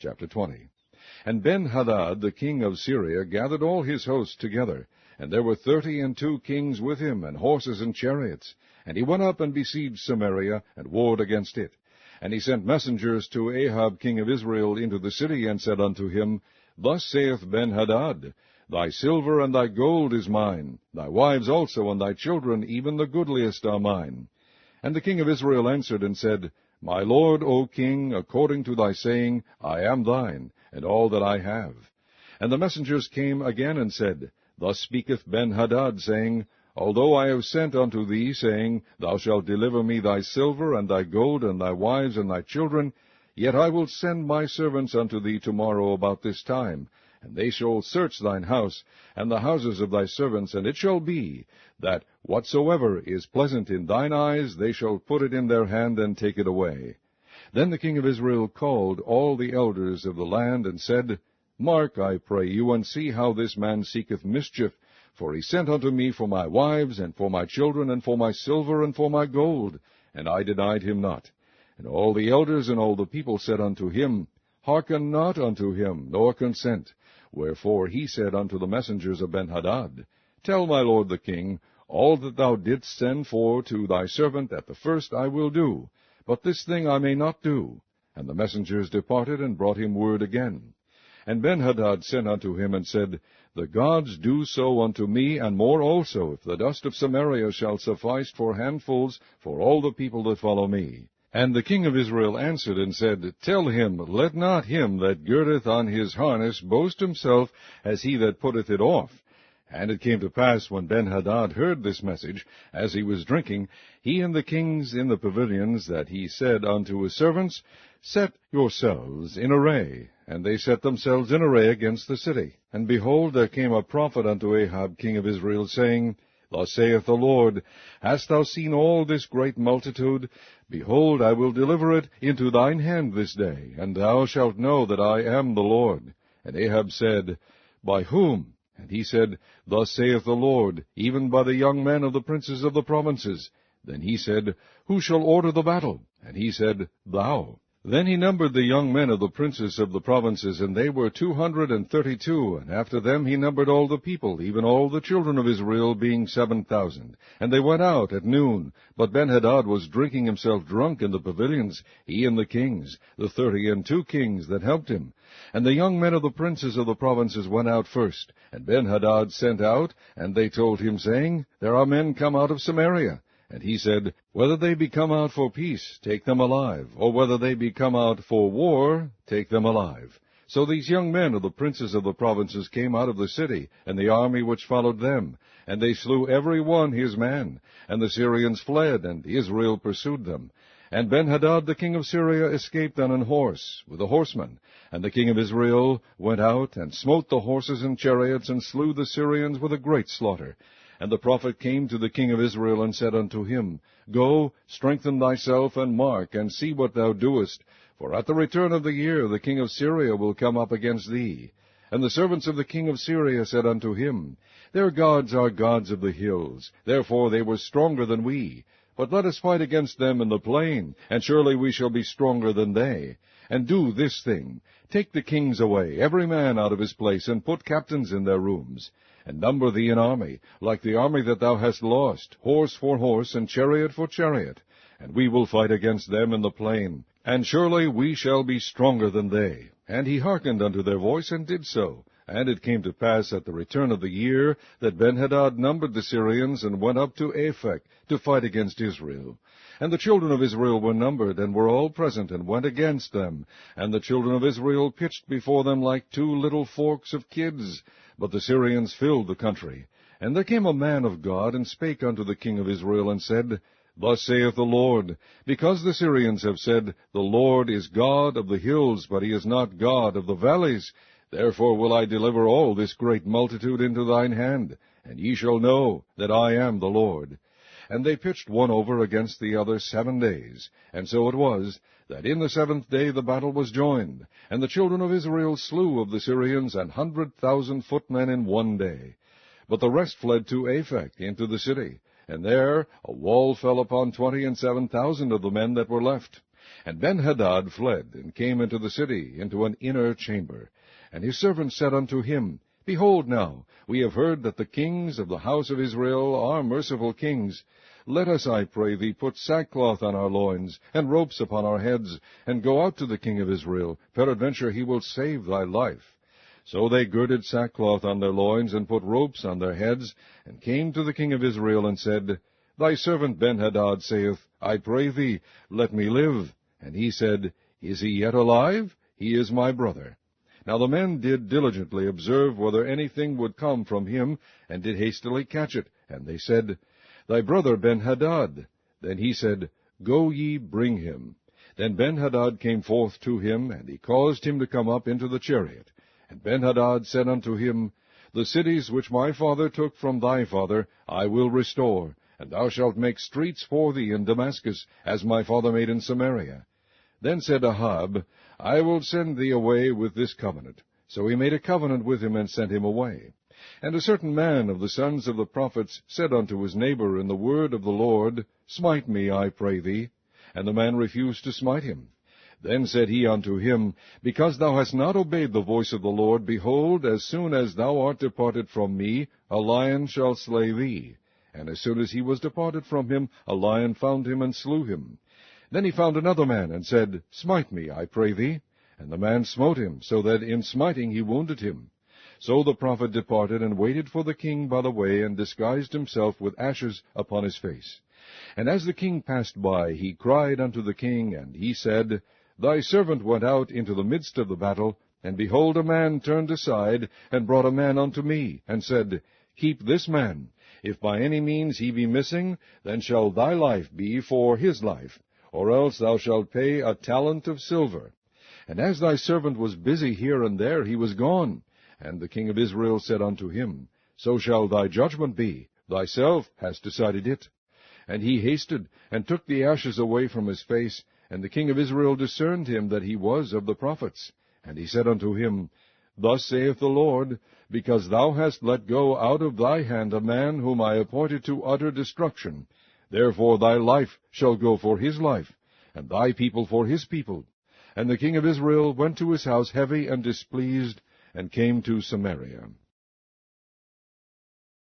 Chapter 20. And Ben-Hadad, the king of Syria, gathered all his host together, and there were 32 kings with him, and horses and chariots. And he went up and besieged Samaria, and warred against it. And he sent messengers to Ahab king of Israel into the city, and said unto him, Thus saith Ben-Hadad, Thy silver and thy gold is mine, thy wives also and thy children, even the goodliest are mine. And the king of Israel answered and said, My lord, O king, according to thy saying, I am thine, and all that I have. And the messengers came again and said, Thus speaketh Ben-Hadad, saying, Although I have sent unto thee, saying, Thou shalt deliver me thy silver, and thy gold, and thy wives, and thy children, yet I will send my servants unto thee tomorrow about this time, and they shall search thine house, and the houses of thy servants, and it shall be, that whatsoever is pleasant in thine eyes, they shall put it in their hand, and take it away. Then the king of Israel called all the elders of the land, and said, Mark, I pray you, and see how this man seeketh mischief, for he sent unto me for my wives, and for my children, and for my silver, and for my gold, and I denied him not. And all the elders and all the people said unto him, Hearken not unto him, nor consent. Wherefore he said unto the messengers of Ben-Hadad, Tell my lord the king, all that thou didst send for to thy servant at the first I will do, but this thing I may not do. And the messengers departed, and brought him word again. And Ben-Hadad sent unto him, and said, The gods do so unto me, and more also, if the dust of Samaria shall suffice for handfuls for all the people that follow me. And the king of Israel answered and said, Tell him, let not him that girdeth on his harness boast himself as he that putteth it off. And it came to pass, when Ben-Hadad heard this message, as he was drinking, he and the kings in the pavilions, that he said unto his servants, Set yourselves in array. And they set themselves in array against the city. And behold, there came a prophet unto Ahab king of Israel, saying, Thus saith the Lord, Hast thou seen all this great multitude? Behold, I will deliver it into thine hand this day, and thou shalt know that I am the Lord. And Ahab said, By whom? And he said, Thus saith the Lord, even by the young men of the princes of the provinces. Then he said, Who shall order the battle? And he said, Thou. Then he numbered the young men of the princes of the provinces, and they were 232, and after them he numbered all the people, even all the children of Israel, being 7,000. And they went out at noon, but Ben-Hadad was drinking himself drunk in the pavilions, he and the kings, the 32 kings that helped him. And the young men of the princes of the provinces went out first, and Ben-Hadad sent out, and they told him, saying, There are men come out of Samaria. And he said, Whether they be come out for peace, take them alive, or whether they be come out for war, take them alive. So these young men of the princes of the provinces came out of the city, and the army which followed them, and they slew every one his man. And the Syrians fled, and Israel pursued them. And Ben-Hadad the king of Syria escaped on an horse, with the horsemen. And the king of Israel went out, and smote the horses and chariots, and slew the Syrians with a great slaughter. And the prophet came to the king of Israel, and said unto him, Go, strengthen thyself, and mark, and see what thou doest. For at the return of the year the king of Syria will come up against thee. And the servants of the king of Syria said unto him, Their gods are gods of the hills, therefore they were stronger than we. But let us fight against them in the plain, and surely we shall be stronger than they. And do this thing, take the kings away, every man out of his place, and put captains in their rooms. And number thee an army, like the army that thou hast lost, horse for horse, and chariot for chariot. And we will fight against them in the plain, and surely we shall be stronger than they. And he hearkened unto their voice, and did so. And it came to pass at the return of the year, that Ben-Hadad numbered the Syrians, and went up to Aphek to fight against Israel. And the children of Israel were numbered, and were all present, and went against them. And the children of Israel pitched before them like 2 little forks of kids. But the Syrians filled the country. And there came a man of God, and spake unto the king of Israel, and said, Thus saith the Lord, Because the Syrians have said, The Lord is God of the hills, but he is not God of the valleys, therefore will I deliver all this great multitude into thine hand, and ye shall know that I am the Lord. And they pitched one over against the other 7 days. And so it was, that in the 7th day the battle was joined, and the children of Israel slew of the Syrians 100,000 footmen in 1 day. But the rest fled to Aphek into the city, and there a wall fell upon 27,000 of the men that were left. And Benhadad fled, and came into the city, into an inner chamber. And his servants said unto him, Behold now, we have heard that the kings of the house of Israel are merciful kings. Let us, I pray thee, put sackcloth on our loins, and ropes upon our heads, and go out to the king of Israel. Peradventure he will save thy life. So they girded sackcloth on their loins, and put ropes on their heads, and came to the king of Israel, and said, Thy servant Benhadad saith, I pray thee, let me live. And he said, Is he yet alive? He is my brother. Now the men did diligently observe whether anything would come from him, and did hastily catch it. And they said, Thy brother Benhadad. Then he said, Go ye, bring him. Then Benhadad came forth to him, and he caused him to come up into the chariot. And Benhadad said unto him, The cities which my father took from thy father I will restore, and thou shalt make streets for thee in Damascus, as my father made in Samaria. Then said Ahab, I will send thee away with this covenant. So he made a covenant with him, and sent him away. And a certain man of the sons of the prophets said unto his neighbor in the word of the Lord, Smite me, I pray thee. And the man refused to smite him. Then said he unto him, Because thou hast not obeyed the voice of the Lord, behold, as soon as thou art departed from me, a lion shall slay thee. And as soon as he was departed from him, a lion found him, and slew him. Then he found another man, and said, Smite me, I pray thee. And the man smote him, so that in smiting he wounded him. So the prophet departed, and waited for the king by the way, and disguised himself with ashes upon his face. And as the king passed by, he cried unto the king, and he said, Thy servant went out into the midst of the battle, and behold, a man turned aside, and brought a man unto me, and said, Keep this man. If by any means he be missing, then shall thy life be for his life, or else thou shalt pay a talent of silver. And as thy servant was busy here and there, he was gone. And the king of Israel said unto him, So shall thy judgment be. Thyself hast decided it. And he hasted, and took the ashes away from his face, and the king of Israel discerned him that he was of the prophets. And he said unto him, Thus saith the Lord, Because thou hast let go out of thy hand a man whom I appointed to utter destruction, therefore thy life shall go for his life, and thy people for his people. And the king of Israel went to his house heavy and displeased, and came to Samaria.